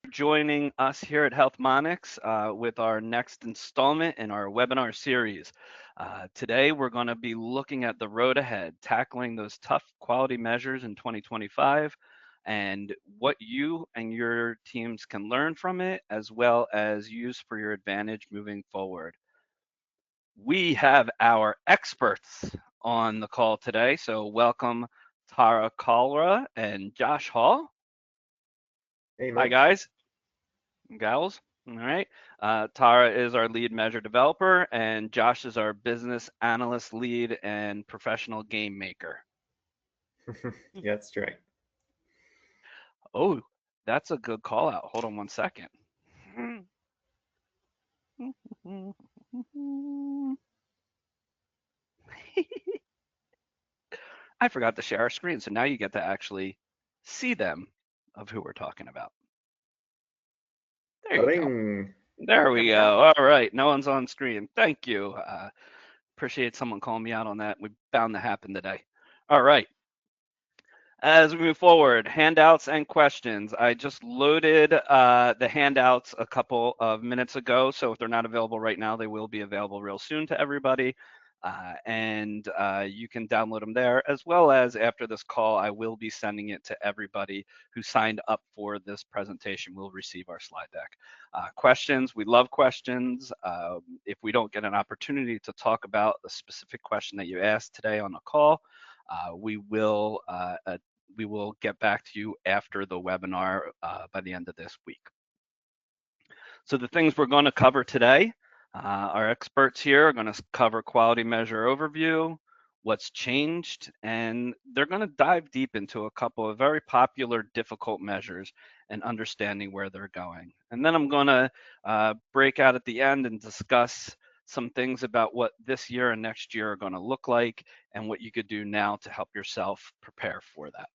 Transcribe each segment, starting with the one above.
Joining us here at Healthmonics with our next installment in our webinar series. Today, we're going to be looking at the road ahead, tackling those tough quality measures in 2025 and what you and your teams can learn from it, as well as use for your advantage moving forward. We have our experts on the call today, so welcome Tara Kalra and Josh Hall. Hey, Hi, Mike. guys. Gals. All right. Tara is our lead measure developer, and Josh is our business analyst lead and professional game maker. Yeah, that's right. Oh, that's a good call out. Hold on one second. I forgot to share our screen, so now you get to actually see them of who we're talking about. There you go. Bing. There There we we go. go. All right. No one's on screen. Thank you. Appreciate someone calling me out on that. We bound to happen today. All right. As we move forward, handouts and questions. I just loaded the handouts a couple of minutes ago, so if they're not available right now, they will be available real soon to everybody. And you can download them there, as well as after this call, I will be sending it to everybody who signed up for this presentation. Will receive our slide deck. Questions, we love questions. If we don't get an opportunity to talk about the specific question that you asked today on the call, we will get back to you after the webinar by the end of this week. So the things we're going to cover today, our experts here are going to cover quality measure overview, what's changed, and they're going to dive deep into a couple of very popular difficult measures and understanding where they're going. And then I'm going to break out at the end and discuss some things about what this year and next year are going to look like and what you could do now to help yourself prepare for that.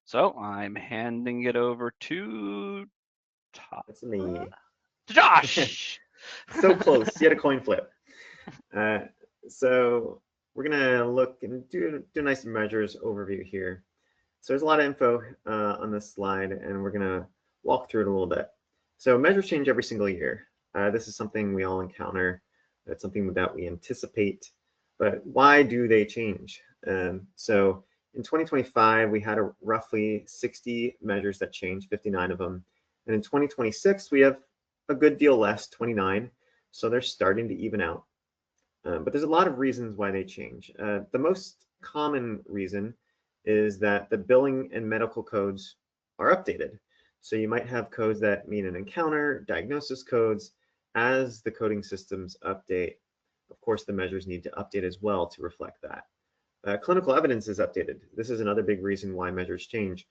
So I'm handing it over to That's me. Josh. So close. You had a coin flip. Uh, so we're gonna look and do nice measures overview here. So there's a lot of info on this slide, and we're gonna walk through it a little bit. So measures change every single year. This is something we all encounter. It's something that we anticipate. But why do they change? So in 2025, we had roughly 60 measures that changed, 59 of them. And in 2026, we have a good deal less, 29. So they're starting to even out. But there's a lot of reasons why they change. The most common reason is that the billing and medical codes are updated. So you might have codes that mean an encounter, diagnosis codes. As the coding systems update, of course, the measures need to update as well to reflect that. Clinical evidence is updated. This is another big reason why measures change.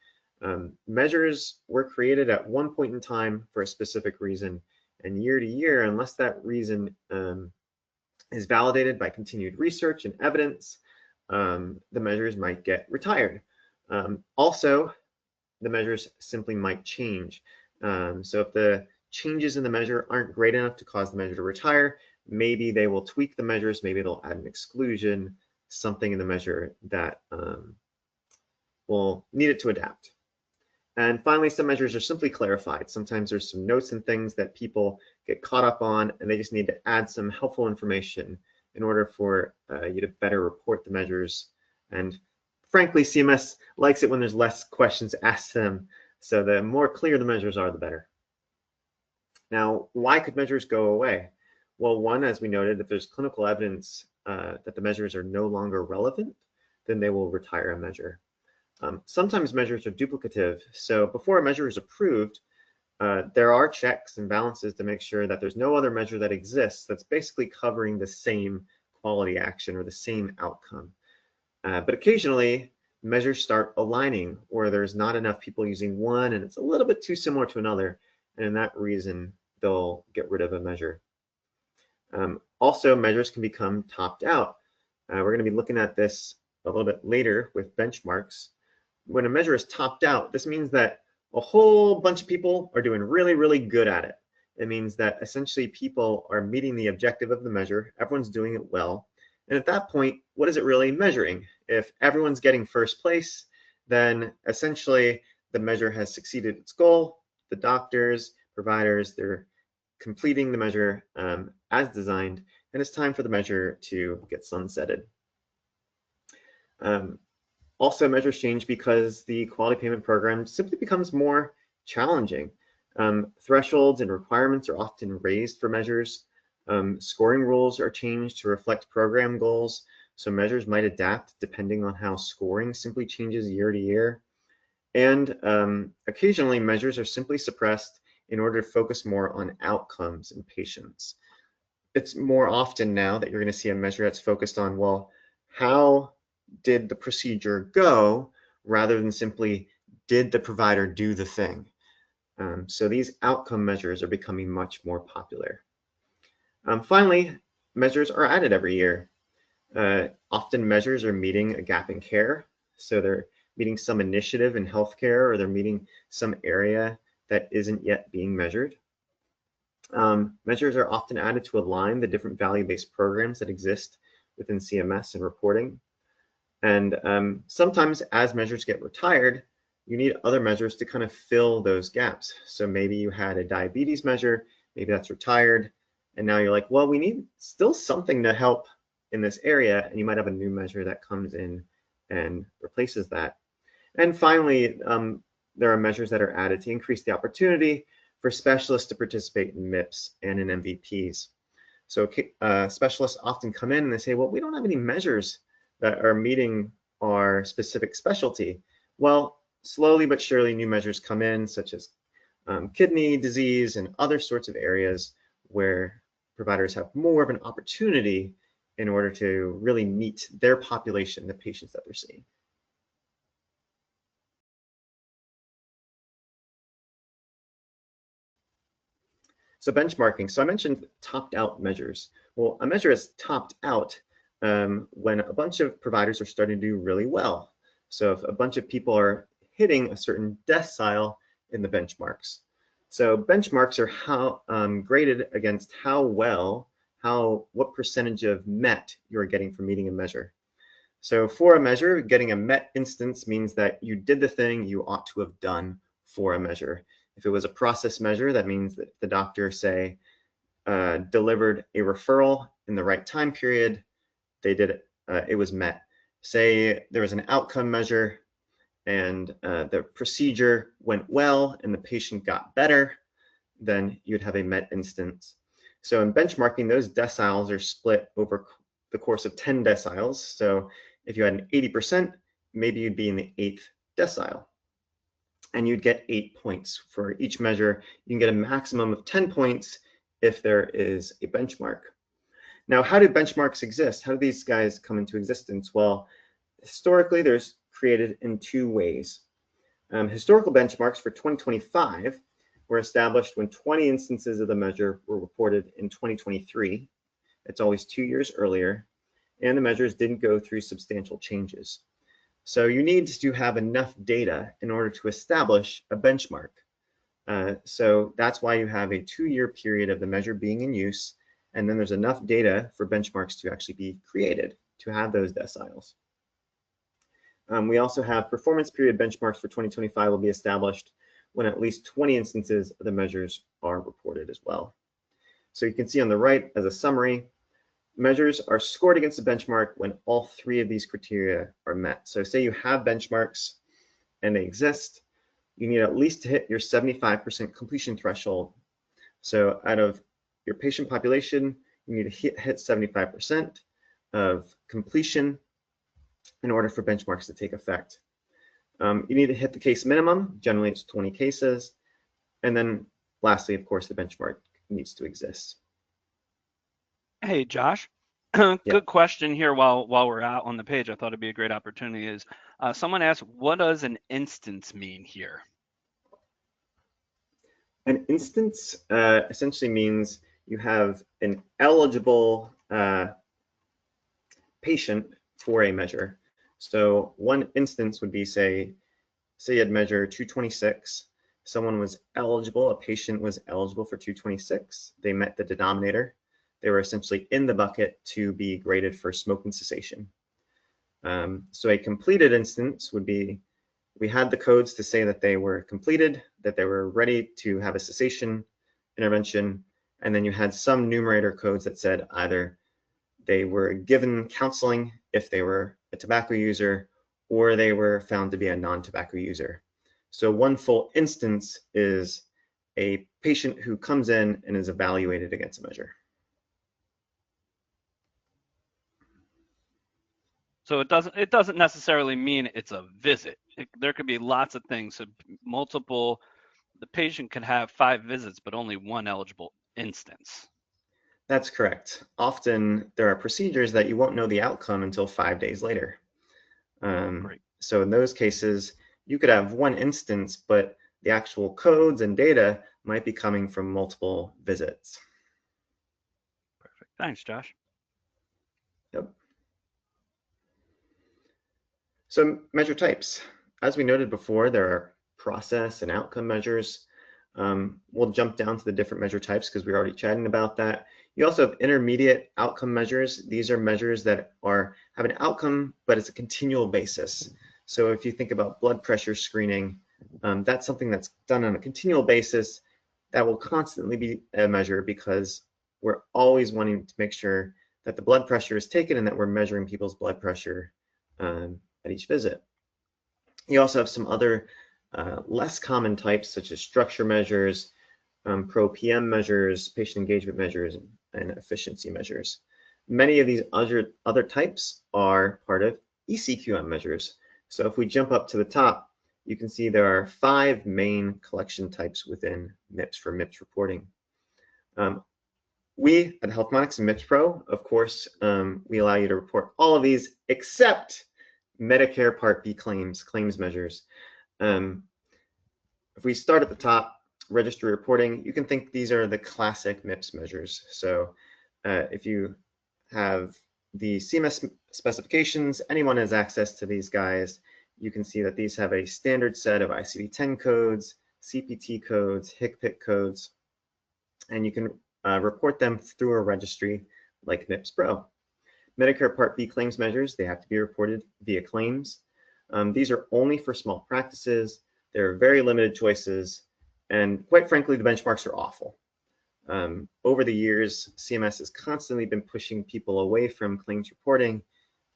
Measures were created at one point in time for a specific reason, and year to year, unless that reason is validated by continued research and evidence, the measures might get retired. Also, the measures simply might change. So if the changes in the measure aren't great enough to cause the measure to retire, maybe they will tweak the measures, maybe they'll add an exclusion, something in the measure that will need it to adapt. And finally, some measures are simply clarified. Sometimes there's some notes and things that people get caught up on, and they just need to add some helpful information in order for you to better report the measures. And frankly, CMS likes it when there's less questions asked to them. So the more clear the measures are, the better. Now, why could measures go away? Well, one, as we noted, if there's clinical evidence that the measures are no longer relevant, then they will retire a measure. Sometimes measures are duplicative. So before a measure is approved, there are checks and balances to make sure that there's no other measure that exists that's basically covering the same quality action or the same outcome. But occasionally, measures start aligning, or there's not enough people using one and it's a little bit too similar to another. And in that reason, they'll get rid of a measure. Also, measures can become topped out. We're going to be looking at this a little bit later with benchmarks. When a measure is topped out, this means that a whole bunch of people are doing really, really good at it. It means that essentially people are meeting the objective of the measure, everyone's doing it well. And at that point, what is it really measuring? If everyone's getting first place, then essentially the measure has succeeded its goal the doctors, providers, they're completing the measure as designed, and it's time for the measure to get sunsetted. Also, measures change because the quality payment program simply becomes more challenging. Thresholds and requirements are often raised for measures. Scoring rules are changed to reflect program goals, so measures might adapt depending on how scoring simply changes year to year. And occasionally, measures are simply suppressed in order to focus more on outcomes in patients. It's more often now that you're going to see a measure that's focused on, well, how did the procedure go, rather than simply, did the provider do the thing? So these outcome measures are becoming much more popular. Finally, measures are added every year. Often measures are meeting a gap in care, so they're meeting some initiative in healthcare, or they're meeting some area that isn't yet being measured. Measures are often added to align the different value-based programs that exist within CMS and reporting. And sometimes as measures get retired, you need other measures to kind of fill those gaps. So maybe you had a diabetes measure, maybe that's retired, and now you're like, well, we need still something to help in this area, and you might have a new measure that comes in and replaces that. And finally, there are measures that are added to increase the opportunity for specialists to participate in MIPS and in MVPs. So specialists often come in and they say, well, we don't have any measures that are meeting our specific specialty. Well, slowly but surely new measures come in, such as kidney disease and other sorts of areas where providers have more of an opportunity in order to really meet their population, the patients that they're seeing. So benchmarking. So I mentioned topped out measures. Well, a measure is topped out when a bunch of providers are starting to do really well. So if a bunch of people are hitting a certain decile in the benchmarks. So benchmarks are how graded against how well, what percentage of MET you're getting from meeting a measure. So for a measure, getting a MET instance means that you did the thing you ought to have done for a measure. If it was a process measure, that means that the doctor, say, delivered a referral in the right time period, they did it, it was met. Say there was an outcome measure and the procedure went well and the patient got better, then you'd have a MET instance. So in benchmarking, those deciles are split over the course of 10 deciles. So if you had an 80%, maybe you'd be in the 8th decile. And you'd get 8 points for each measure. You can get a maximum of 10 points if there is a benchmark. Now, how do benchmarks exist? How do these guys come into existence? Well, historically, there's created in 2 ways. Historical benchmarks for 2025 were established when 20 instances of the measure were reported in 2023. It's always 2 years earlier, and the measures didn't go through substantial changes. So you need to have enough data in order to establish a benchmark. So that's why you have a 2-year period of the measure being in use, and then there's enough data for benchmarks to actually be created to have those deciles. We also have performance period benchmarks for 2025 will be established when at least 20 instances of the measures are reported as well. So you can see on the right as a summary, measures are scored against a benchmark when all 3 of these criteria are met. So say you have benchmarks and they exist, you need at least to hit your 75% completion threshold. So out of your patient population, you need to hit 75% of completion in order for benchmarks to take effect. You need to hit the case minimum. Generally, it's 20 cases. And then lastly, of course, the benchmark needs to exist. Hey, Josh. Good question here while we're out on the page. I thought it'd be a great opportunity is someone asked, what does an instance mean here? An instance essentially means you have an eligible patient for a measure. So one instance would be, say you had measure 226, someone was eligible, a patient was eligible for 226, they met the denominator, they were essentially in the bucket to be graded for smoking cessation. So a completed instance would be we had the codes to say that they were completed, that they were ready to have a cessation intervention, and then you had some numerator codes that said either they were given counseling if they were a tobacco user, or they were found to be a non-tobacco user. So one full instance is a patient who comes in and is evaluated against a measure. So it doesn't necessarily mean it's a visit. There could be lots of things. So multiple, the patient can have 5 visits, but only one eligible instance. That's correct. Often there are procedures that you won't know the outcome until 5 days later. Great. So in those cases, you could have one instance, but the actual codes and data might be coming from multiple visits. Perfect. Thanks, Josh. Yep. So measure types. As we noted before, there are process and outcome measures. We'll jump down to the different measure types because we're already chatting about that. You also have intermediate outcome measures. These are measures that have an outcome, but it's a continual basis. So if you think about blood pressure screening, that's something that's done on a continual basis that will constantly be a measure because we're always wanting to make sure that the blood pressure is taken and that we're measuring people's blood pressure at each visit. You also have some other less common types such as structure measures, pro-PM measures, patient engagement measures, and efficiency measures. Many of these other types are part of ECQM measures. So if we jump up to the top, you can see there are 5 main collection types within MIPS for MIPS reporting. We at Healthmonics and MIPS Pro, of course, we allow you to report all of these except Medicare Part B claims measures. If we start at the top, registry reporting, you can think these are the classic MIPS measures. So if you have the CMS specifications, anyone has access to these guys. You can see that these have a standard set of ICD-10 codes, CPT codes, HCPCS codes, and you can report them through a registry like MIPS Pro. Medicare Part B claims measures, they have to be reported via claims. These are only for small practices. There are very limited choices, and quite frankly, the benchmarks are awful. Over the years, CMS has constantly been pushing people away from claims reporting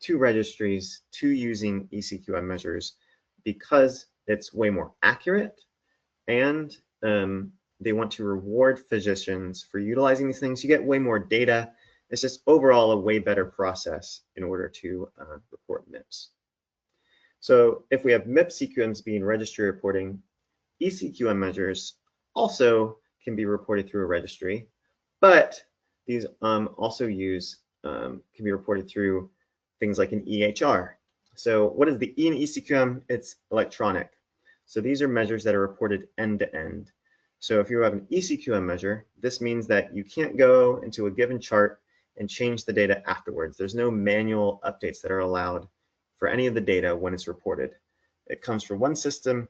to registries, to using ECQM measures, because it's way more accurate, and they want to reward physicians for utilizing these things. You get way more data. It's just overall a way better process in order to report MIPS. So if we have MIPS CQMs being registry reporting, ECQM measures also can be reported through a registry, but these also can be reported through things like an EHR. So what is the E in ECQM? It's electronic. So these are measures that are reported end to end. So if you have an ECQM measure, this means that you can't go into a given chart and change the data afterwards. There's no manual updates that are allowed for any of the data when it's reported. It comes from one system,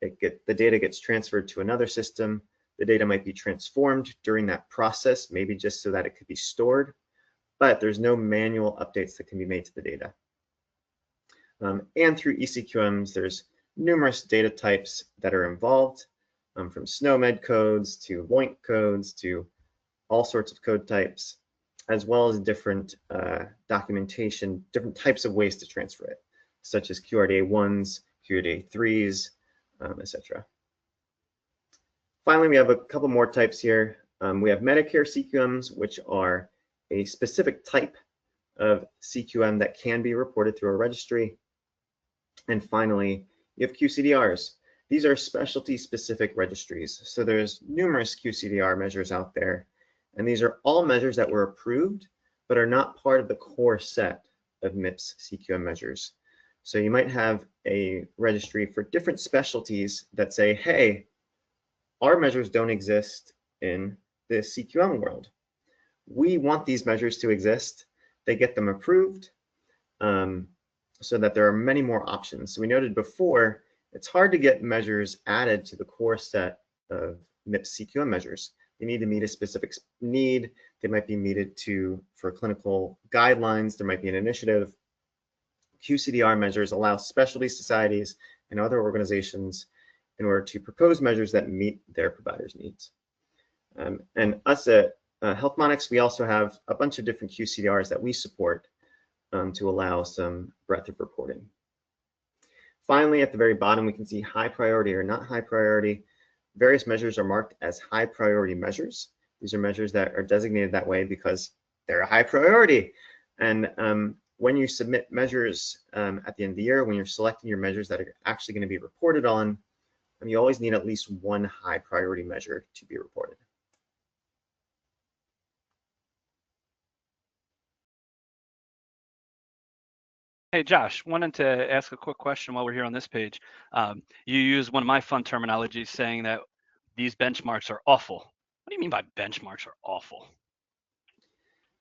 the data gets transferred to another system. The data might be transformed during that process, maybe just so that it could be stored, but there's no manual updates that can be made to the data. And through ECQMs, there's numerous data types that are involved, from SNOMED codes to LOINC codes to all sorts of code types, as well as different documentation, different types of ways to transfer it, such as QRDA1s, QRDA3s, etc. Finally, we have a couple more types here. We have Medicare CQMs, which are a specific type of CQM that can be reported through a registry. And finally, you have QCDRs. These are specialty-specific registries. So there's numerous QCDR measures out there, and these are all measures that were approved, but are not part of the core set of MIPS CQM measures. So you might have a registry for different specialties that say, hey, our measures don't exist in the CQM world. We want these measures to exist. They get them approved so that there are many more options. So we noted before, it's hard to get measures added to the core set of MIPS CQM measures. They need to meet a specific need. They might be needed for clinical guidelines. There might be an initiative. QCDR measures allow specialty societies and other organizations in order to propose measures that meet their providers' needs. And us at HealthMonix, we also have a bunch of different QCDRs that we support to allow some breadth of reporting. Finally, at the very bottom, we can see high priority or not high priority. Various measures are marked as high priority measures. These are measures that are designated that way because they're a high priority. And when you submit measures at the end of the year, when you're selecting your measures that are actually going to be reported on, you always need at least one high priority measure to be reported. Hey, Josh, wanted to ask a quick question while we're here on this page. You use one of my fun terminologies saying that these benchmarks are awful. What do you mean by benchmarks are awful?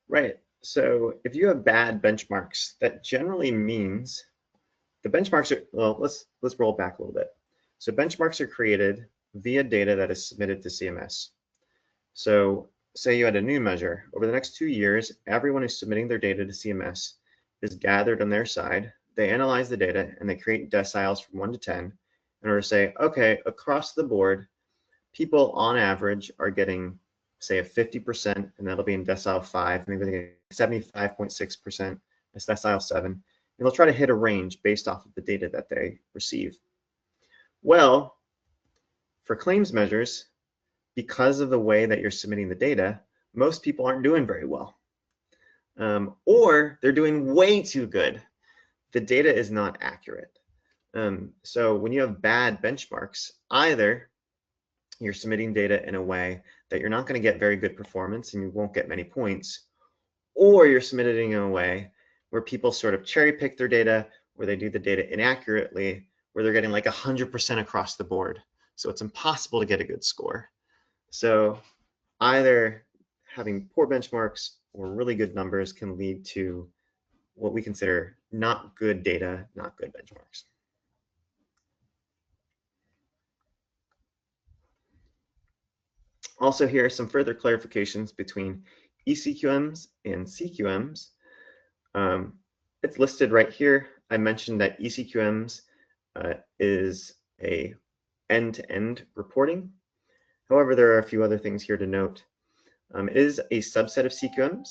Right. So if you have bad benchmarks, that generally means the benchmarks are, well, let's roll back a little bit. So benchmarks are created via data that is submitted to CMS. So say you had a new measure. Over the next 2 years, everyone who's submitting their data to CMS is gathered on their side. They analyze the data and they create deciles from 1 to 10 in order to say, okay, across the board, people on average are getting, say, a 50%, and that'll be in decile 5, maybe they get 75.6%, that's decile 7. And they'll try to hit a range based off of the data that they receive. Well, for claims measures, because of the way that you're submitting the data, most people aren't doing very well. Or they're doing way too good. The data is not accurate. So when you have bad benchmarks, either you're submitting data in a way that you're not going to get very good performance and you won't get many points, or you're submitting in a way where people sort of cherry pick their data, where they do the data inaccurately, where they're getting like 100% across the board. So it's impossible to get a good score. So either having poor benchmarks or really good numbers can lead to what we consider not good data, not good benchmarks. Also, here are some further clarifications between ECQMs and CQMs. It's listed right here. I mentioned that ECQMs is a end-to-end reporting. However, there are a few other things here to note. It is a subset of CQMs,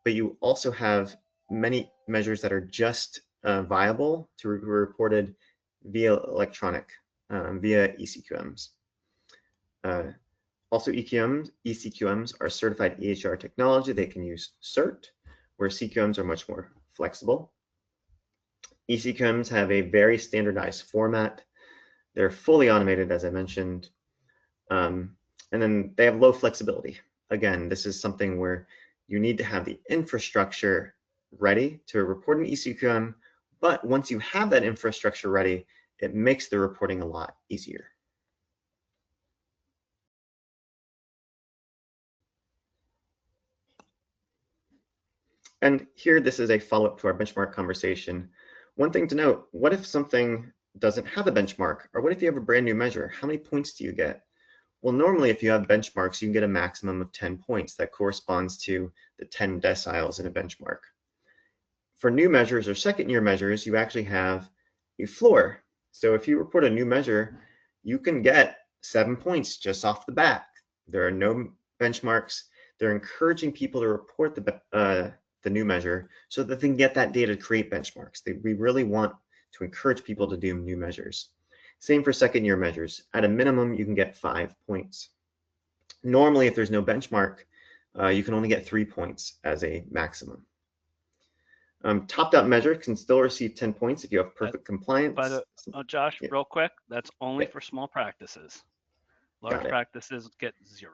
but you also have many measures that are just viable to be reported via electronic, via ECQMs. Also, ECQMs are certified EHR technology. They can use CERT, where CQMs are much more flexible. ECQMs have a very standardized format. They're fully automated, as I mentioned, and then they have low flexibility. Again, this is something where you need to have the infrastructure ready to report an ECQM, but once you have that infrastructure ready, it makes the reporting a lot easier. And here, this is a follow-up to our benchmark conversation. One thing to note, what if something doesn't have a benchmark? Or what if you have a brand new measure? How many points do you get? Well, normally, if you have benchmarks, you can get a maximum of 10 points. That corresponds to the 10 deciles in a benchmark. For new measures or second-year measures, you actually have a floor. So if you report a new measure, you can get 7 points just off the bat. There are no benchmarks. They're encouraging people to report the new measure so that they can get that data to create benchmarks. We really want to encourage people to do new measures. Same for second-year measures. At a minimum, you can get 5 points. Normally, if there's no benchmark, you can only get 3 points as a maximum. Topped-out measure can still receive 10 points if you have perfect compliance. Josh, yeah. Real quick, that's only for small practices. Large practices get 0.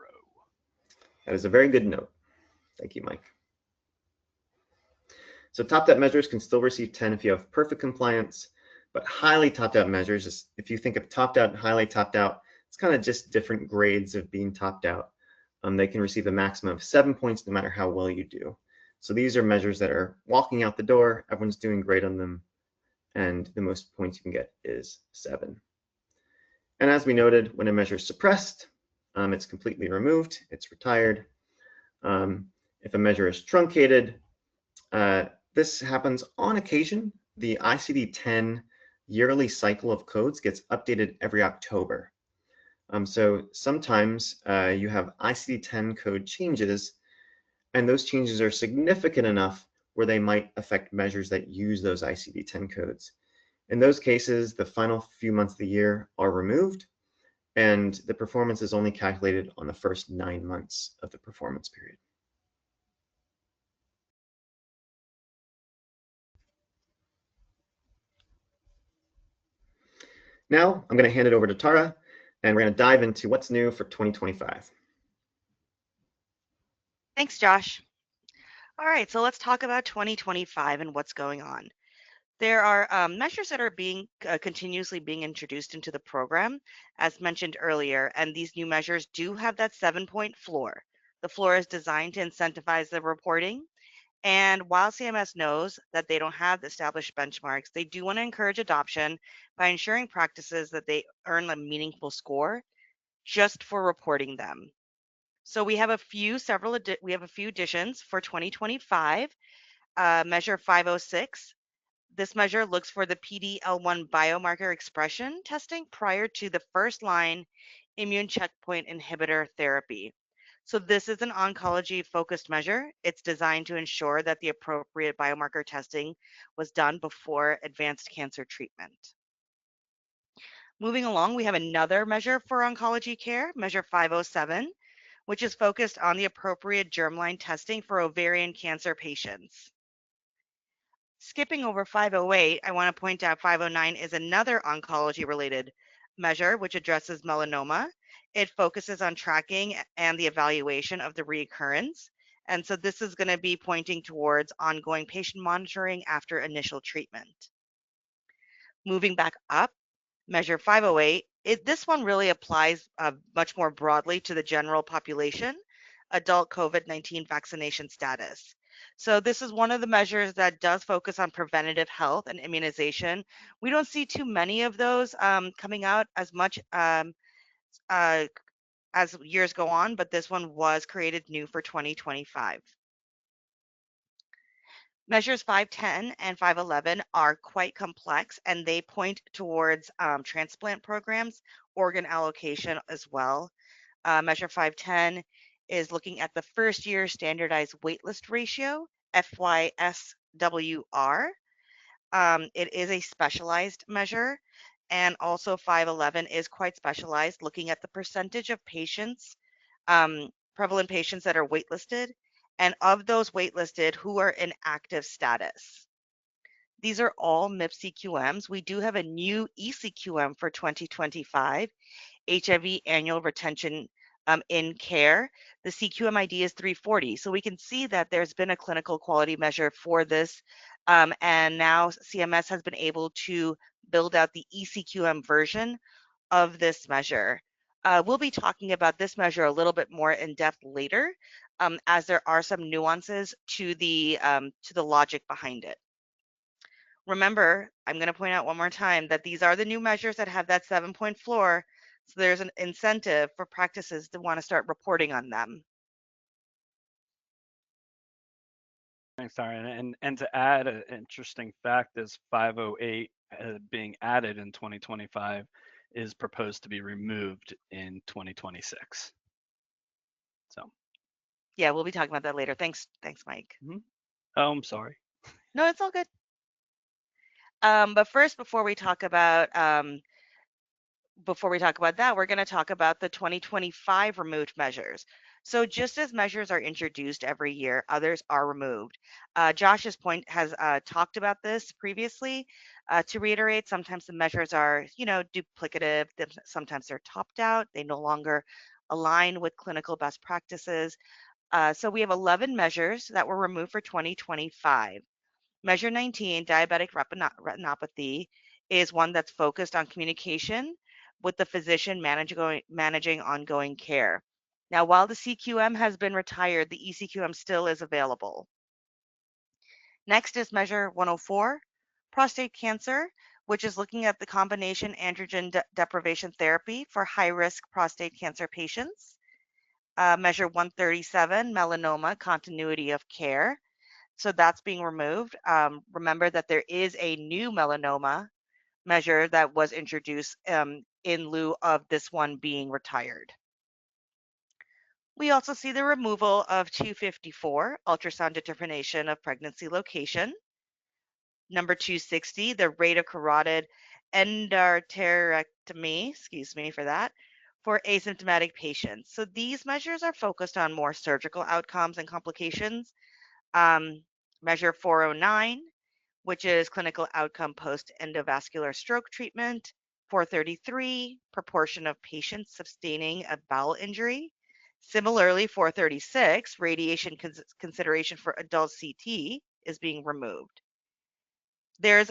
That is a very good note. Thank you, Mike. So topped-out measures can still receive 10 if you have perfect compliance, but highly topped-out measures, is, if you think of topped-out and highly topped-out, it's kind of just different grades of being topped out. They can receive a maximum of 7 points no matter how well you do. So these are measures that are walking out the door, everyone's doing great on them, and the most points you can get is 7. And as we noted, when a measure is suppressed, it's completely removed, it's retired. If a measure is truncated, this happens on occasion. The ICD-10 yearly cycle of codes gets updated every October. So sometimes you have ICD-10 code changes, and those changes are significant enough where they might affect measures that use those ICD-10 codes. In those cases, the final few months of the year are removed, and the performance is only calculated on the first 9 months of the performance period. Now, I'm going to hand it over to Tara, and we're going to dive into what's new for 2025. Thanks, Josh. All right, so let's talk about 2025 and what's going on. There are measures that are being continuously being introduced into the program, as mentioned earlier, and these new measures do have that 7-point floor. The floor is designed to incentivize the reporting, and while CMS knows that they don't have the established benchmarks, they do want to encourage adoption by ensuring practices that they earn a meaningful score just for reporting them. So we have a few additions for 2025. Measure 506. This measure looks for the PD-L1 biomarker expression testing prior to the first line immune checkpoint inhibitor therapy. So this is an oncology focused measure. It's designed to ensure that the appropriate biomarker testing was done before advanced cancer treatment. Moving along, we have another measure for oncology care, measure 507, which is focused on the appropriate germline testing for ovarian cancer patients. Skipping over 508, I want to point out 509 is another oncology-related measure which addresses melanoma. It focuses on tracking and the evaluation of the recurrence. And so this is going to be pointing towards ongoing patient monitoring after initial treatment. Moving back up, measure 508, this one really applies much more broadly to the general population, adult COVID-19 vaccination status. So this is one of the measures that does focus on preventative health and immunization. We don't see too many of those coming out as much as years go on, but this one was created new for 2025. Measures 510 and 511 are quite complex, and they point towards transplant programs, organ allocation as well. Measure 510 is looking at the first year standardized waitlist ratio, FYSWR. It is a specialized measure, and also 511 is quite specialized, looking at the percentage of patients, prevalent patients that are waitlisted, and of those waitlisted who are in active status. These are all MIPS CQMs. We do have a new ECQM for 2025, HIV annual retention in care. The CQM ID is 340. So we can see that there's been a clinical quality measure for this. And now CMS has been able to build out the ECQM version of this measure. We'll be talking about this measure a little bit more in depth later, as there are some nuances to the logic behind it. Remember, I'm going to point out one more time that these are the new measures that have that 7-point floor. So there's an incentive for practices to want to start reporting on them. Thanks, Tara. And to add an interesting fact is 508 being added in 2025 is proposed to be removed in 2026. So. Yeah, we'll be talking about that later. Thanks, Mike. Mm-hmm. Oh, I'm sorry. No, it's all good. But first, before we talk about that, we're going to talk about the 2025 removed measures. So just as measures are introduced every year, others are removed. Josh's point has talked about this previously. To reiterate, sometimes the measures are, duplicative. Sometimes they're topped out. They no longer align with clinical best practices. So we have 11 measures that were removed for 2025. Measure 19, diabetic retinopathy, is one that's focused on communication with the physician managing ongoing care. Now, while the CQM has been retired, the ECQM still is available. Next is measure 104, prostate cancer, which is looking at the combination androgen deprivation therapy for high-risk prostate cancer patients. Measure 137, melanoma, continuity of care. So that's being removed. Remember that there is a new melanoma measure that was introduced in lieu of this one being retired. We also see the removal of 254, ultrasound determination of pregnancy location. Number 260, the rate of carotid endarterectomy, excuse me for that, for asymptomatic patients. So these measures are focused on more surgical outcomes and complications. Um, measure 409, which is clinical outcome post endovascular stroke treatment. 433, proportion of patients sustaining a bowel injury. Similarly, 436, radiation consideration for adult CT is being removed. There's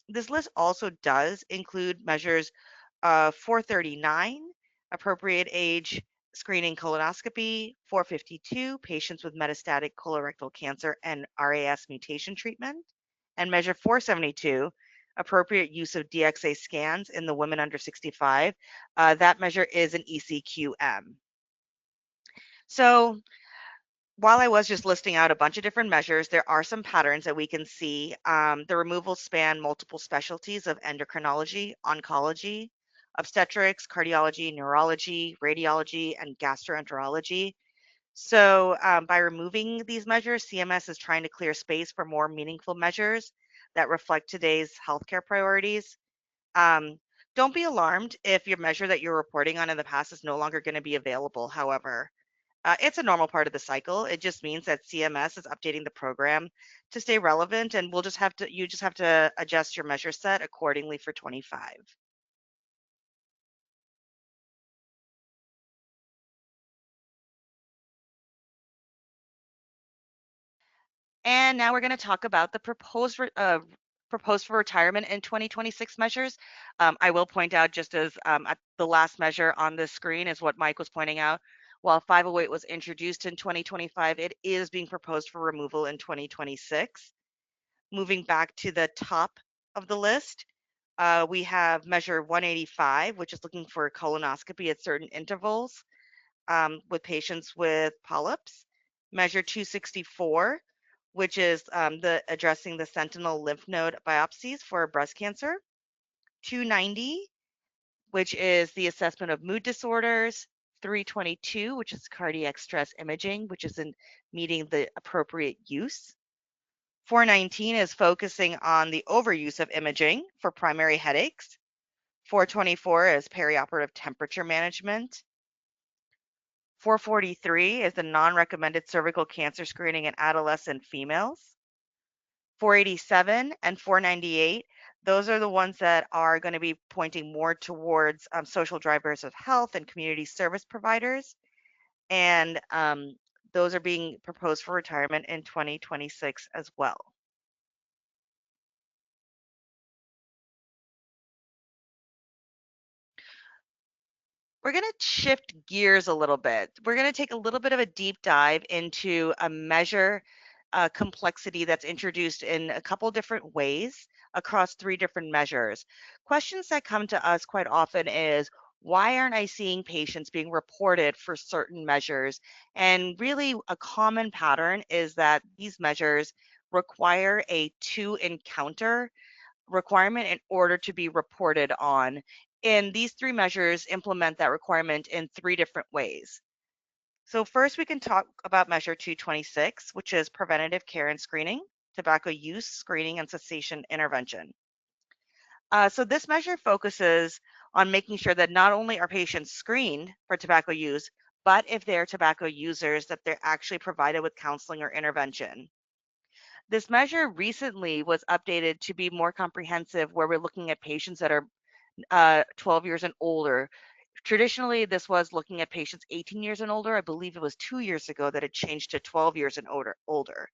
this list also does include measures 439, appropriate age screening colonoscopy, 452, patients with metastatic colorectal cancer and RAS mutation treatment, and measure 472, appropriate use of DXA scans in the women under 65. That measure is an ECQM. So while I was just listing out a bunch of different measures, there are some patterns that we can see. The removals span multiple specialties of endocrinology, oncology, obstetrics, cardiology, neurology, radiology, and gastroenterology. So by removing these measures, CMS is trying to clear space for more meaningful measures that reflect today's healthcare priorities. Um, don't be alarmed if your measure that you're reporting on in the past is no longer going to be available, however. It's a normal part of the cycle. It just means that CMS is updating the program to stay relevant, and you just have to adjust your measure set accordingly for 25. And now we're going to talk about the proposed for retirement in 2026 measures. I will point out, just as at the last measure on this screen is what Mike was pointing out. While 508 was introduced in 2025, it is being proposed for removal in 2026. Moving back to the top of the list, we have measure 185, which is looking for colonoscopy at certain intervals with patients with polyps. Measure 264, which is addressing the sentinel lymph node biopsies for breast cancer. 290, which is the assessment of mood disorders. 322, which is cardiac stress imaging, which is in meeting the appropriate use. 419 is focusing on the overuse of imaging for primary headaches. 424 is perioperative temperature management. 443 is the non-recommended cervical cancer screening in adolescent females. 487 and 498, those are the ones that are going to be pointing more towards social drivers of health and community service providers. And those are being proposed for retirement in 2026 as well. We're going to shift gears a little bit. We're going to take a little bit of a deep dive into a measure complexity that's introduced in a couple different ways across 3 different measures. Questions that come to us quite often is, why aren't I seeing patients being reported for certain measures? And really a common pattern is that these measures require a 2 encounter requirement in order to be reported on. And these 3 measures implement that requirement in 3 different ways. So first we can talk about measure 226, which is preventative care and screening, tobacco use, screening, and cessation intervention. So this measure focuses on making sure that not only are patients screened for tobacco use, but if they're tobacco users, that they're actually provided with counseling or intervention. This measure recently was updated to be more comprehensive, where we're looking at patients that are 12 years and older. Traditionally, this was looking at patients 18 years and older. I believe it was 2 years ago that it changed to 12 years and older.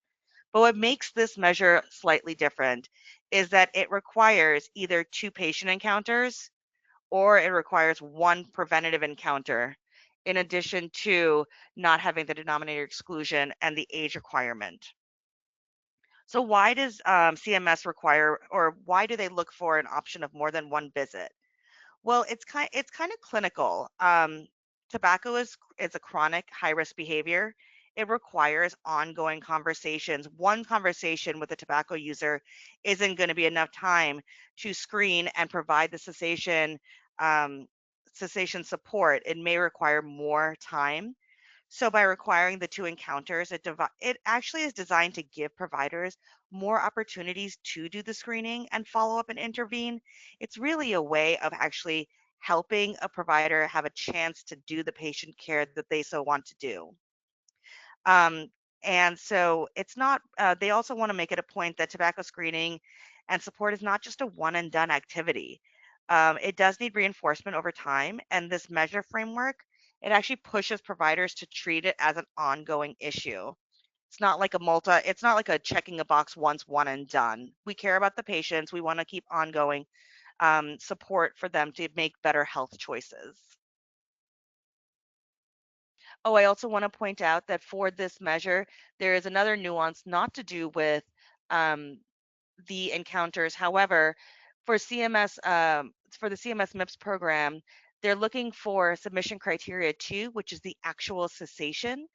But what makes this measure slightly different is that it requires either 2 patient encounters or it requires 1 preventative encounter, in addition to not having the denominator exclusion and the age requirement. So why does CMS require, or why do they look for an option of more than 1 visit? Well, it's kind of clinical. Tobacco is a chronic high risk behavior. it requires ongoing conversations. One conversation with a tobacco user isn't going to be enough time to screen and provide the cessation support. It may require more time. So by requiring the two encounters, it actually is designed to give providers more opportunities to do the screening and follow up and intervene. It's really a way of actually helping a provider have a chance to do the patient care that they so want to do. Um, and so it's not, they also want to make it a point that tobacco screening and support is not just a one and done activity. It does need reinforcement over time. And this measure framework, it actually pushes providers to treat it as an ongoing issue. It's not like a checking a box once, one and done. We care about the patients. We want to keep ongoing support for them to make better health choices. Oh, I also want to point out that for this measure, there is another nuance not to do with um, the encounters. However, for the CMS MIPS program, they're looking for submission criteria 2, which is the actual cessation.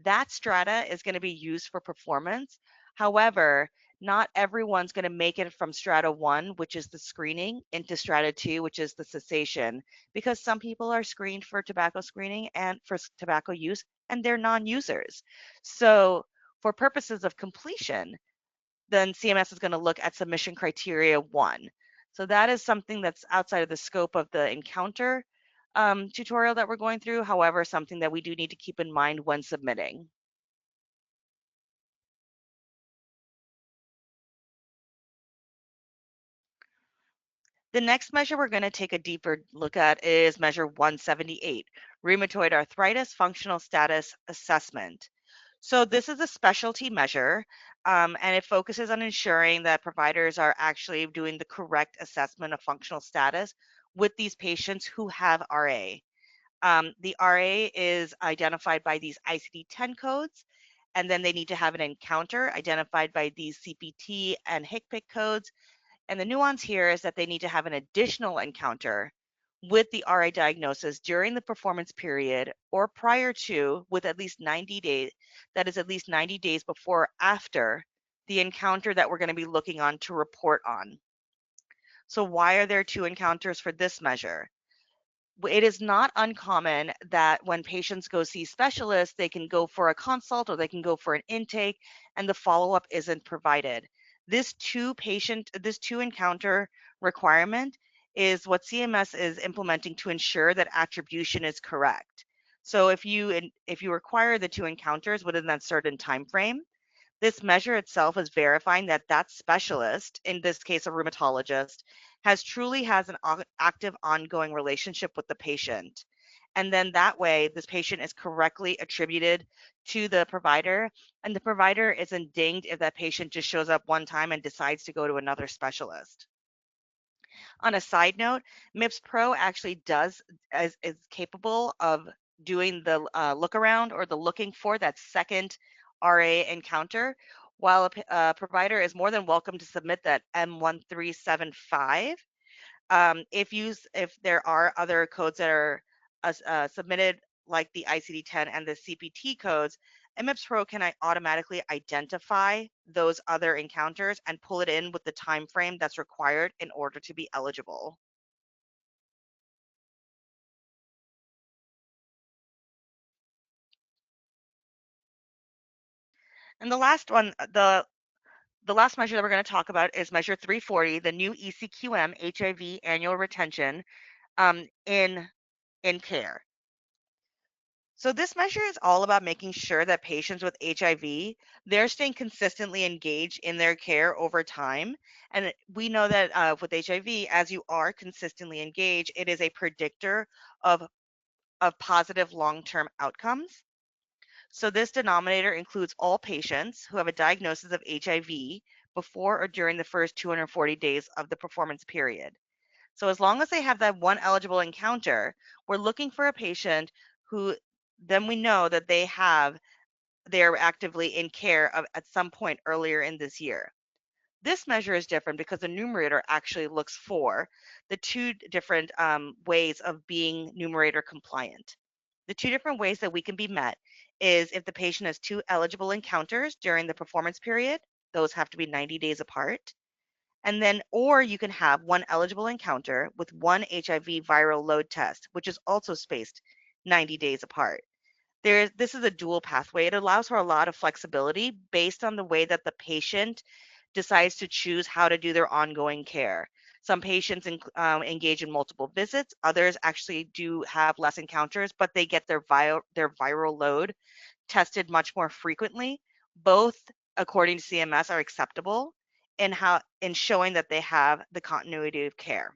That strata is going to be used for performance. However, not everyone's going to make it from strata 1, which is the screening, into strata 2, which is the cessation, because some people are screened for tobacco screening and for tobacco use, and they're non-users. So for purposes of completion, then CMS is going to look at submission criteria 1. So that is something that's outside of the scope of the encounter tutorial that we're going through. However, something that we do need to keep in mind when submitting. The next measure we're going to take a deeper look at is measure 178, rheumatoid arthritis functional status assessment. So this is a specialty measure, and it focuses on ensuring that providers are actually doing the correct assessment of functional status with these patients who have RA. The RA is identified by these ICD-10 codes, and then they need to have an encounter identified by these CPT and HCPC codes. And the nuance here is that they need to have an additional encounter with the RA diagnosis during the performance period or prior to with at least 90 days, that is at least 90 days before or after the encounter that we're going to be looking on to report on. So why are there two encounters for this measure? It is not uncommon that when patients go see specialists, they can go for a consult or they can go for an intake and the follow-up isn't provided. This two encounter requirement is what CMS is implementing to ensure that attribution is correct. So if you require the two encounters within that certain time frame, this measure itself is verifying that that specialist, in this case a rheumatologist, has an active ongoing relationship with the patient. And then that way, this patient is correctly attributed to the provider, and the provider isn't dinged if that patient just shows up one time and decides to go to another specialist. On a side note, MIPS Pro actually is capable of doing the look around or the looking for that second RA encounter, while a provider is more than welcome to submit that M1375. If there are other codes that are submitted, like the ICD-10 and the CPT codes, MIPS Pro can automatically identify those other encounters and pull it in with the time frame that's required in order to be eligible. And the last one, the last measure that we're going to talk about is measure 340, the new ECQM HIV annual retention in care. So this measure is all about making sure that patients with HIV, they're staying consistently engaged in their care over time. And we know that with HIV, as you are consistently engaged, it is a predictor of, positive long-term outcomes. So this denominator includes all patients who have a diagnosis of HIV before or during the first 240 days of the performance period. So as long as they have that one eligible encounter, we're looking for a patient who then we know that they're actively in care at some point earlier in this year. This measure is different because the numerator actually looks for the two different ways of being numerator compliant. The two different ways that we can be met is if the patient has two eligible encounters during the performance period, those have to be 90 days apart. And then, or you can have one eligible encounter with one HIV viral load test, which is also spaced 90 days apart. This is a dual pathway. It allows for a lot of flexibility based on the way that the patient decides to choose how to do their ongoing care. Some patients engage in multiple visits. Others actually do have less encounters, but they get their viral load tested much more frequently. Both, according to CMS, are acceptable in showing that they have the continuity of care.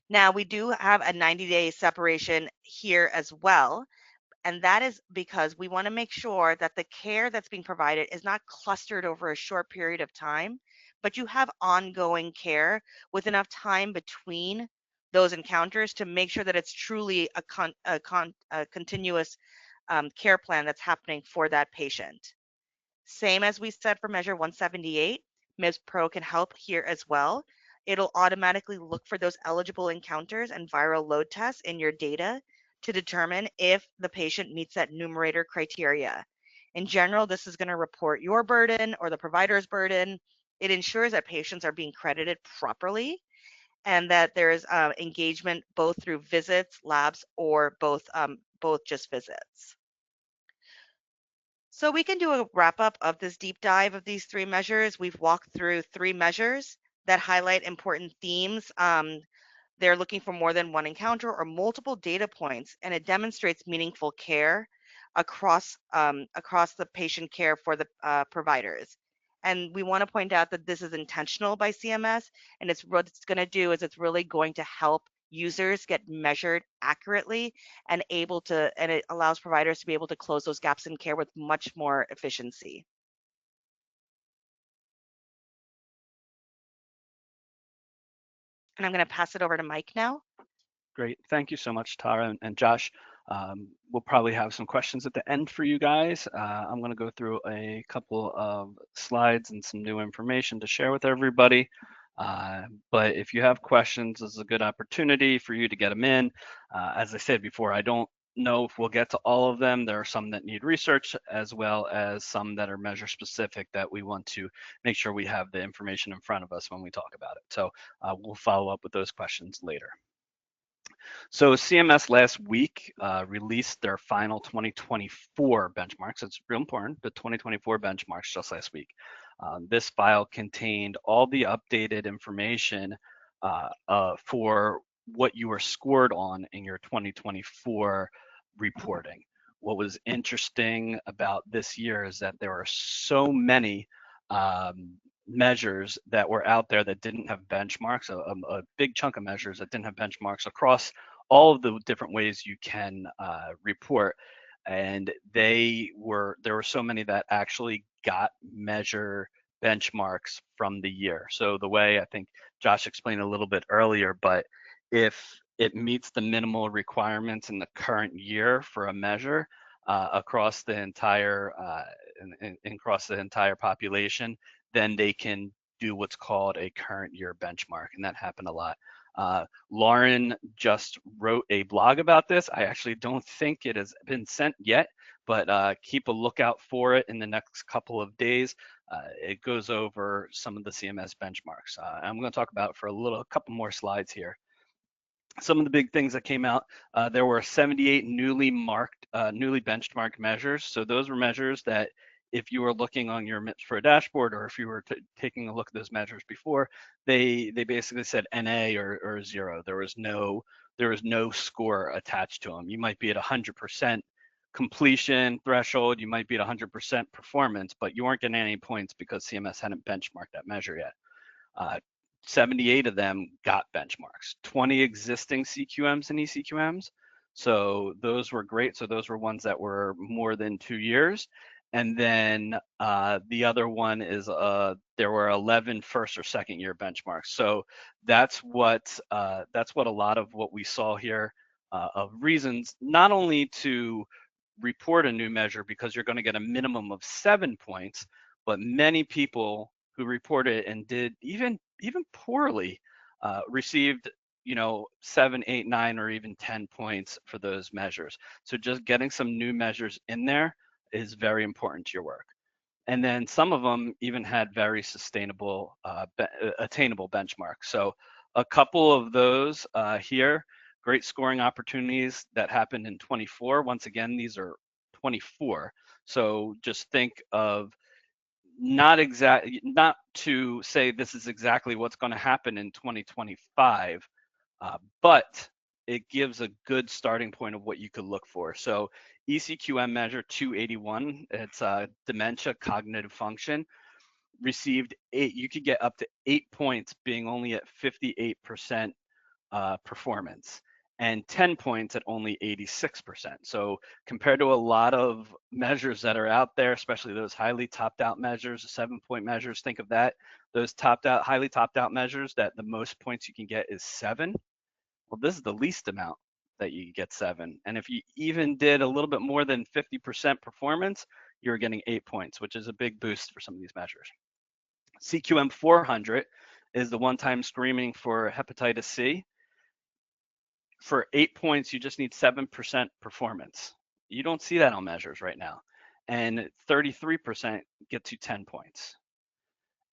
Now, we do have a 90-day separation here as well. And that is because we want to make sure that the care that's being provided is not clustered over a short period of time, but you have ongoing care with enough time between those encounters to make sure that it's truly a continuous care plan that's happening for that patient. Same as we said for measure 178, MIPS Pro can help here as well. It'll automatically look for those eligible encounters and viral load tests in your data to determine if the patient meets that numerator criteria. In general, this is going to report your burden or the provider's burden. It ensures that patients are being credited properly and that there is engagement both through visits, labs, or both just visits. So we can do a wrap up of this deep dive of these three measures. We've walked through three measures that highlight important themes. They're looking for more than one encounter or multiple data points, and it demonstrates meaningful care across the patient care for the providers. And we want to point out that this is intentional by CMS, and it's what it's going to do is it's really going to help users get measured accurately and it allows providers to be able to close those gaps in care with much more efficiency. And I'm going to pass it over to Mike now. Great. Thank you so much, Tara and Josh. We'll probably have some questions at the end for you guys. I'm going to go through a couple of slides and some new information to share with everybody. But if you have questions, this is a good opportunity for you to get them in. As I said before, I don't know if we'll get to all of them. There are some that need research as well as some that are measure specific that we want to make sure we have the information in front of us when we talk about it. So we'll follow up with those questions later. So CMS last week released their final 2024 benchmarks. It's real important, the 2024 benchmarks just last week. This file contained all the updated information for what you were scored on in your 2024 reporting. What was interesting about this year is that there are so many measures that were out there that didn't have benchmarks, a big chunk of measures that didn't have benchmarks across all of the different ways you can report. And there were so many that actually got measure benchmarks from the year. So the way I think Josh explained a little bit earlier, but if it meets the minimal requirements in the current year for a measure across the entire population, then they can do what's called a current year benchmark, and that happened a lot. Lauren just wrote a blog about this. I actually don't think it has been sent yet, but keep a lookout for it in the next couple of days. It goes over some of the CMS benchmarks. I'm going to talk about it for a couple more slides here. Some of the big things that came out, there were 78 newly benchmarked measures. So those were measures that if you were looking on your MIPS Pro dashboard, or if you were taking a look at those measures before, they basically said NA or 0. There was no score attached to them. You might be at 100% completion threshold, you might be at 100% performance, but you weren't getting any points because CMS hadn't benchmarked that measure yet. 78 of them got benchmarks, 20 existing CQMs and ECQMs. So those were great. So those were ones that were more than 2 years. And then the other one is there were 11 first or second year benchmarks. So that's what a lot of what we saw here of reasons, not only to report a new measure because you're going to get a minimum of 7 points, but many people who reported and did even poorly received 7, 8, 9, or even 10 points for those measures. So just getting some new measures in there is very important to your work. And then some of them even had very sustainable, attainable benchmarks. So a couple of those here, great scoring opportunities that happened in 24. Once again, these are 24. So just think of not to say this is exactly what's going to happen in 2025, but it gives a good starting point of what you could look for. So ECQM measure 281, it's dementia cognitive function, received 8. You could get up to 8 points being only at 58% performance, and 10 points at only 86%. So compared to a lot of measures that are out there, especially those highly topped out measures, 7-point measures, think of that, those highly topped out measures that the most points you can get is 7. Well, this is the least amount that you get 7. And if you even did a little bit more than 50% performance, you're getting 8 points, which is a big boost for some of these measures. CQM 400 is the one-time screening for hepatitis C. For 8 points, you just need 7% performance. You don't see that on measures right now. And 33% gets you 10 points.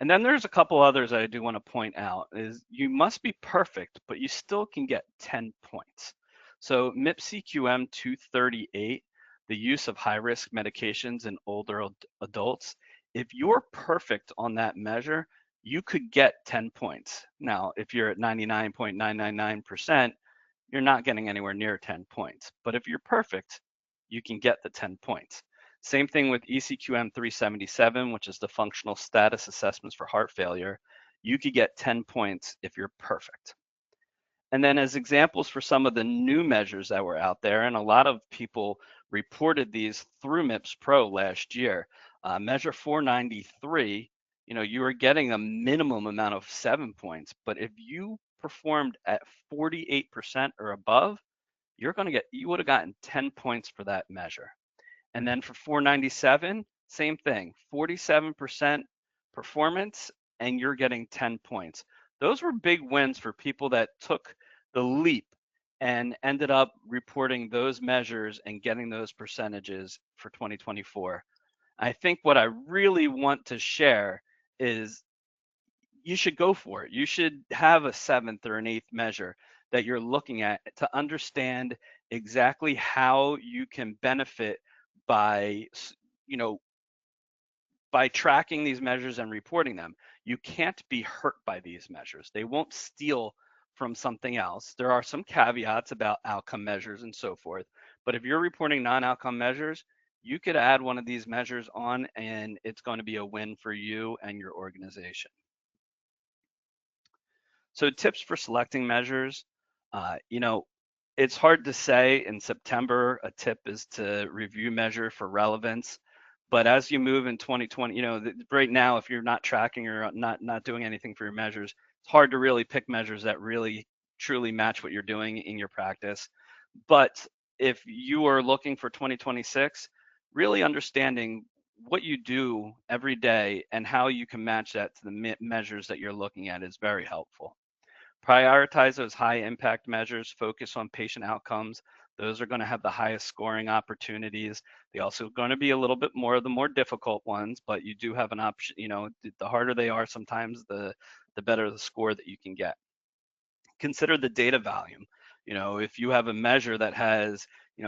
And then there's a couple others that I do want to point out is you must be perfect, but you still can get 10 points. So MIPS CQM 238, the use of high-risk medications in older adults, if you're perfect on that measure, you could get 10 points. Now, if you're at 99.999%, you're not getting anywhere near 10 points. But if you're perfect, you can get the 10 points. Same thing with ECQM 377, which is the functional status assessments for heart failure. You could get 10 points if you're perfect. And then as examples for some of the new measures that were out there, and a lot of people reported these through MIPS Pro last year, measure 493, you were getting a minimum amount of 7 points, but if you performed at 48% or above, you would have gotten 10 points for that measure. And then for 497, same thing, 47% performance, and you're getting 10 points. Those were big wins for people that took the leap and ended up reporting those measures and getting those percentages for 2024. I think what I really want to share is you should go for it. You should have a 7th or an 8th measure that you're looking at to understand exactly how you can benefit by, by tracking these measures and reporting them. You can't be hurt by these measures. They won't steal from something else. There are some caveats about outcome measures and so forth, but if you're reporting non-outcome measures, you could add one of these measures on and it's going to be a win for you and your organization. So tips for selecting measures, it's hard to say in September. A tip is to review measure for relevance. But as you move in 2020, right now, if you're not tracking or not doing anything for your measures, it's hard to really pick measures that really truly match what you're doing in your practice. But if you are looking for 2026, really understanding what you do every day and how you can match that to the measures that you're looking at is very helpful. Prioritize those high impact measures, focus on patient outcomes. Those are going to have the highest scoring opportunities. They also going to be a little bit more of the more difficult ones, but you do have an option, the harder they are sometimes, the better the score that you can get. Consider the data volume. If you have a measure that has,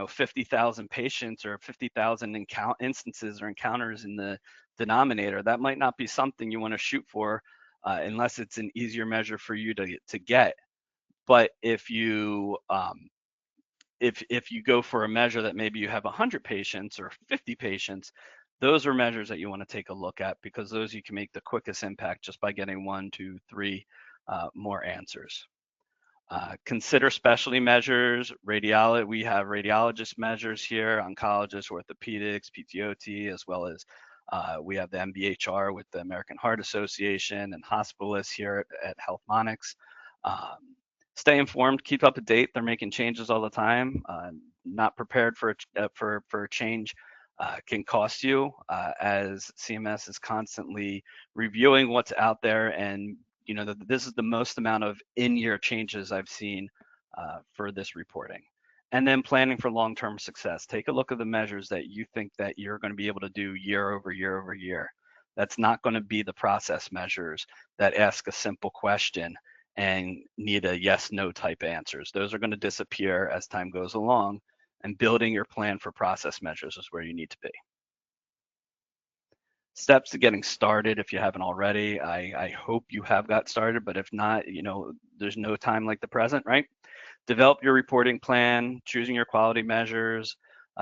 50,000 patients or 50,000 instances or encounters in the denominator, that might not be something you want to shoot for unless it's an easier measure for you to get. But if you go for a measure that maybe you have 100 patients or 50 patients, those are measures that you want to take a look at because those you can make the quickest impact just by getting 1, 2, 3 more answers. Consider specialty measures, radiology. We have radiologist measures here, oncologists, orthopedics, PTOT, as well as we have the MBHR with the American Heart Association and hospitalists here at HealthMonix. Stay informed, keep up to date. They're making changes all the time. Not prepared for a change can cost you as CMS is constantly reviewing what's out there and this is the most amount of in-year changes I've seen for this reporting. And then planning for long-term success. Take a look at the measures that you think that you're going to be able to do year over year over year. That's not going to be the process measures that ask a simple question and need a yes, no type answers. Those are going to disappear as time goes along, and building your plan for process measures is where you need to be. Steps to getting started if you haven't already. I hope you have got started, but if not, there's no time like the present, right? Develop your reporting plan, choosing your quality measures,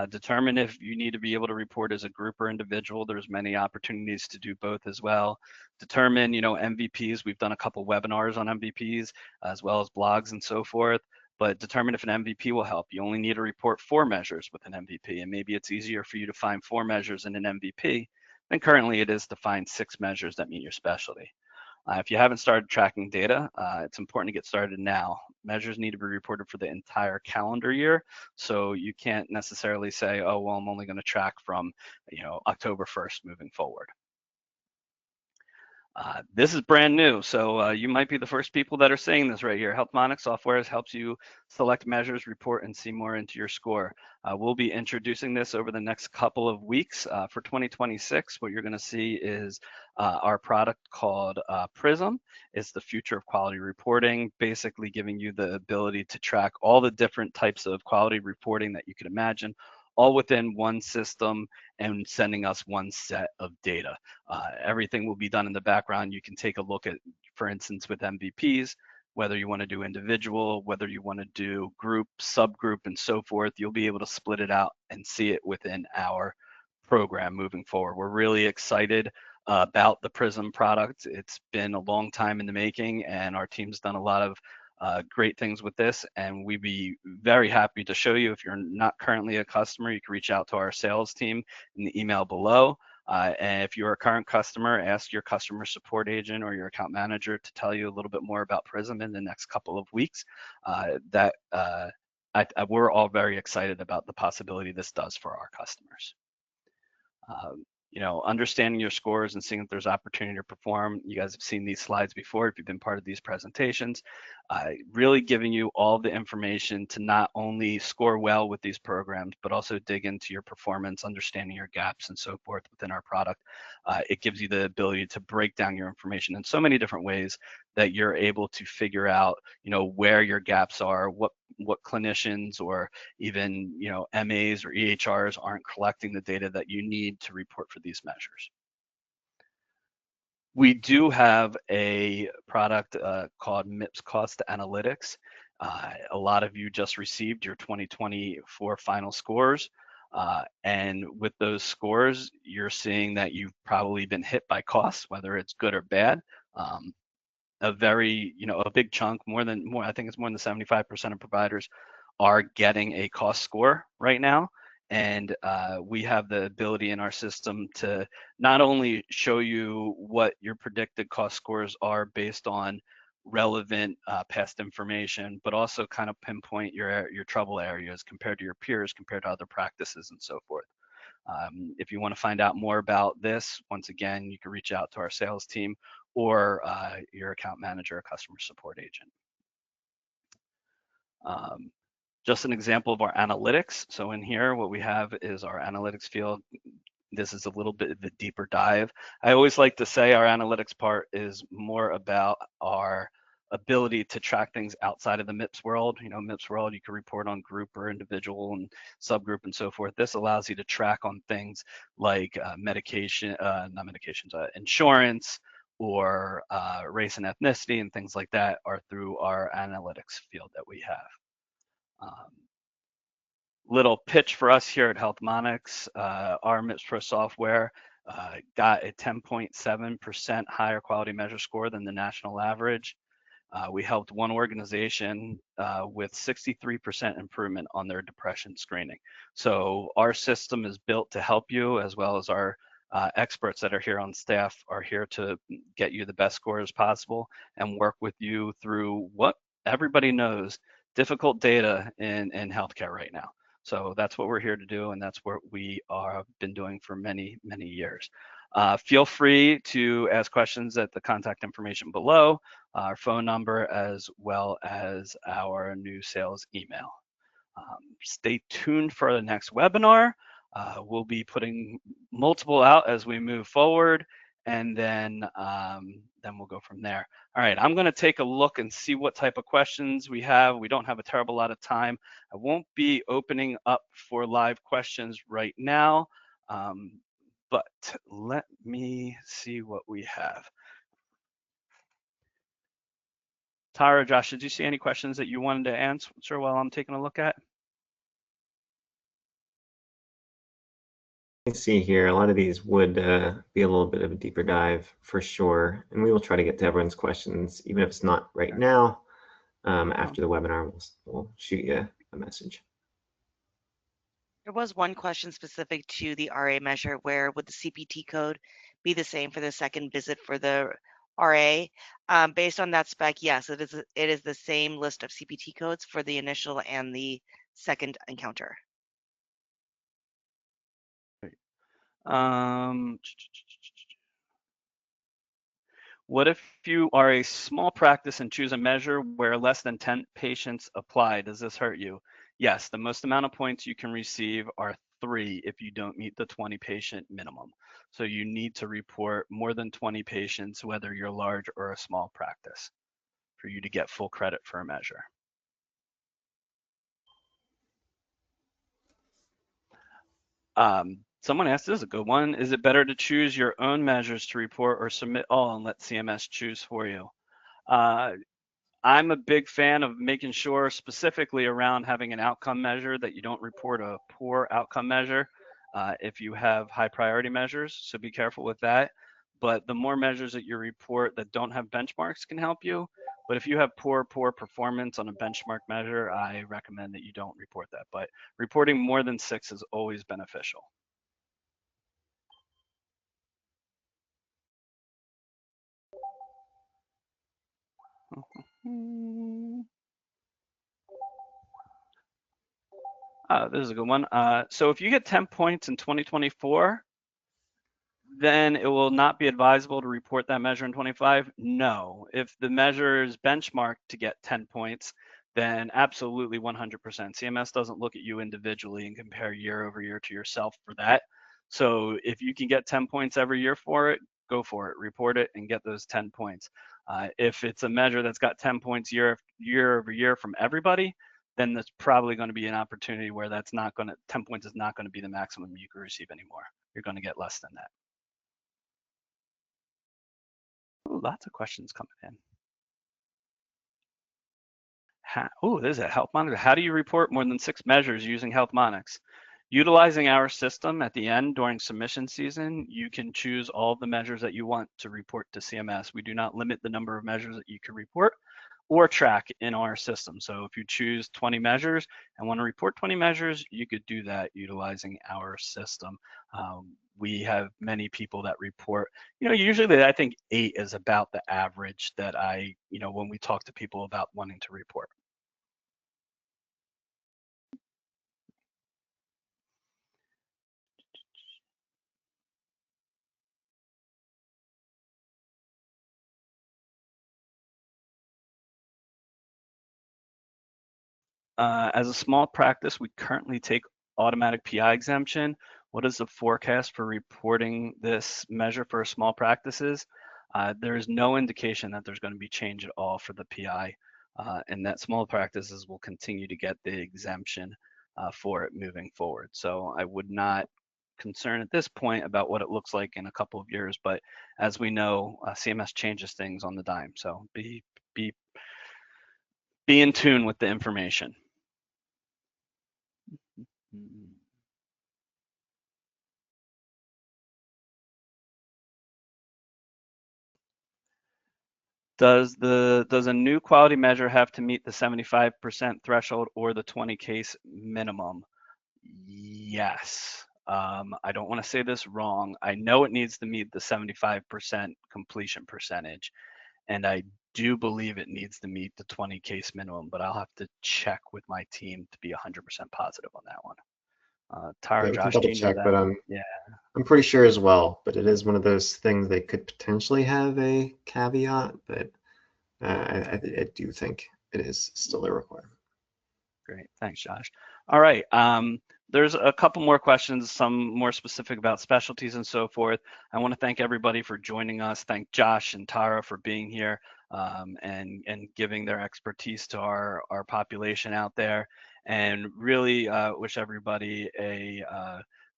determine if you need to be able to report as a group or individual. There's many opportunities to do both as well. Determine, MVPs. We've done a couple webinars on MVPs as well as blogs and so forth, but determine if an MVP will help. You only need to report 4 measures with an MVP, and maybe it's easier for you to find 4 measures in an MVP than currently it is to find 6 measures that meet your specialty. If you haven't started tracking data, it's important to get started now. Measures need to be reported for the entire calendar year, so you can't necessarily say, oh, well, I'm only going to track from, October 1st moving forward. This is brand new, so you might be the first people that are saying this right here. Healthmonic software helps you select measures, report, and see more into your score. We'll be introducing this over the next couple of weeks. For 2026, what you're going to see is our product called Prism. It's the future of quality reporting, basically giving you the ability to track all the different types of quality reporting that you could imagine, all within one system and sending us one set of data. Everything will be done in the background. You can take a look at, for instance, with MVPs, whether you want to do individual, whether you want to do group, subgroup, and so forth, you'll be able to split it out and see it within our program moving forward. We're really excited about the Prism product. It's been a long time in the making, and our team's done a lot of great things with this, and we'd be very happy to show you. If you're not currently a customer, you can reach out to our sales team in the email below. And if you're a current customer, ask your customer support agent or your account manager to tell you a little bit more about Prism in the next couple of weeks. We're all very excited about the possibility this does for our customers. Understanding your scores and seeing if there's opportunity to perform. You guys have seen these slides before if you've been part of these presentations. Really giving you all the information to not only score well with these programs, but also dig into your performance, understanding your gaps and so forth within our product. It gives you the ability to break down your information in so many different ways that you're able to figure out, where your gaps are, what clinicians or even, MAs or EHRs aren't collecting the data that you need to report for these measures. We do have a product called MIPS Cost Analytics. A lot of you just received your 2024 final scores. And with those scores, you're seeing that you've probably been hit by costs, whether it's good or bad. A very, a big chunk, I think it's more than 75% of providers are getting a cost score right now. And we have the ability in our system to not only show you what your predicted cost scores are based on relevant past information, but also kind of pinpoint your trouble areas compared to your peers, compared to other practices and so forth. If you want to find out more about this, once again, you can reach out to our sales team or your account manager or customer support agent. Just an example of our analytics. So in here, what we have is our analytics field. This is a little bit of a deeper dive. I always like to say our analytics part is more about our ability to track things outside of the MIPS world. MIPS world, you can report on group or individual and subgroup and so forth. This allows you to track on things like insurance or race and ethnicity and things like that are through our analytics field that we have. Little pitch for us here at Healthmonics. Our MIPS Pro software got a 10.7% higher quality measure score than the national average. We helped one organization with 63% improvement on their depression screening. So our system is built to help you, as well as our experts that are here on staff are here to get you the best scores possible and work with you through what everybody knows, difficult data in healthcare right now. So that's what we're here to do, and that's what we have been doing for many, many years. Feel free to ask questions at the contact information below, our phone number, as well as our new sales email. Stay tuned for the next webinar. We'll be putting multiple out as we move forward, and then we'll go from there. All right, I'm going to take a look and see what type of questions we have. We don't have a terrible lot of time. I won't be opening up for live questions right now, but let me see what we have. Tara, Josh, did you see any questions that you wanted to answer while I'm taking a look at? I see here a lot of these would be a little bit of a deeper dive for sure, and we will try to get to everyone's questions, even if it's not right now. After the webinar, we'll shoot you a message. There was one question specific to the RA measure. Where would the CPT code be the same for the second visit for the RA? Based on that spec, yes, it is the same list of CPT codes for the initial and the second encounter. What if you are a small practice and choose a measure where less than 10 patients apply? Does this hurt you? Yes, the most amount of points you can receive are 3 if you don't meet the 20 patient minimum. So you need to report more than 20 patients, whether you're large or a small practice, for you to get full credit for a measure. Someone asked, this is a good one. Is it better to choose your own measures to report or submit all and let CMS choose for you? I'm a big fan of making sure, specifically around having an outcome measure, that you don't report a poor outcome measure if you have high priority measures. So be careful with that. But the more measures that you report that don't have benchmarks can help you. But if you have poor performance on a benchmark measure, I recommend that you don't report that. But reporting more than 6 is always beneficial. This is a good one. So if you get 10 points in 2024, then it will not be advisable to report that measure in 25? No. If the measure is benchmarked to get 10 points, then absolutely 100%. CMS doesn't look at you individually and compare year over year to yourself for that. So if you can get 10 points every year for it, go for it, report it, and get those 10 points. If it's a measure that's got 10 points year over year from everybody, then there's probably going to be an opportunity where 10 points is not going to be the maximum you can receive anymore. You're going to get less than that. Ooh, lots of questions coming in. There's a health monitor. How do you report more than 6 measures using HealthMonix? Utilizing our system at the end during submission season, you can choose all the measures that you want to report to CMS. We do not limit the number of measures that you can report or track in our system. So if you choose 20 measures and want to report 20 measures, you could do that utilizing our system. We have many people that report, usually I think 8 is about the average that when we talk to people about wanting to report. As a small practice, we currently take automatic PI exemption. What is the forecast for reporting this measure for small practices? There is no indication that there's going to be change at all for the PI, and that small practices will continue to get the exemption for it moving forward. So I would not concern at this point about what it looks like in a couple of years, but as we know, CMS changes things on the dime. So be in tune with the information. Does a new quality measure have to meet the 75% threshold or the 20 case minimum? Yes. I don't want to say this wrong. I know it needs to meet the 75% completion percentage, and I do believe it needs to meet the 20 case minimum, but I'll have to check with my team to be 100% positive on that one. Tara, Yeah, we can Josh, do double you know check, that? but Yeah, I'm pretty sure as well. But it is one of those things they could potentially have a caveat, but I do think it is still a requirement. great. Thanks, Josh. All right. There's a couple more questions, some more specific about specialties and so forth. I want to thank everybody for joining us. Thank Josh and Tara for being here and giving their expertise to our population out there. And really wish everybody a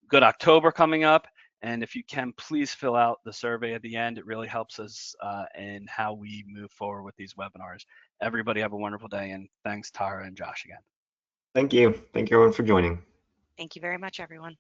good October coming up. And if you can, please fill out the survey at the end. It really helps us in how we move forward with these webinars. Everybody have a wonderful day, and thanks, Tara and Josh, again. Thank you. Thank you everyone for joining. Thank you very much, everyone.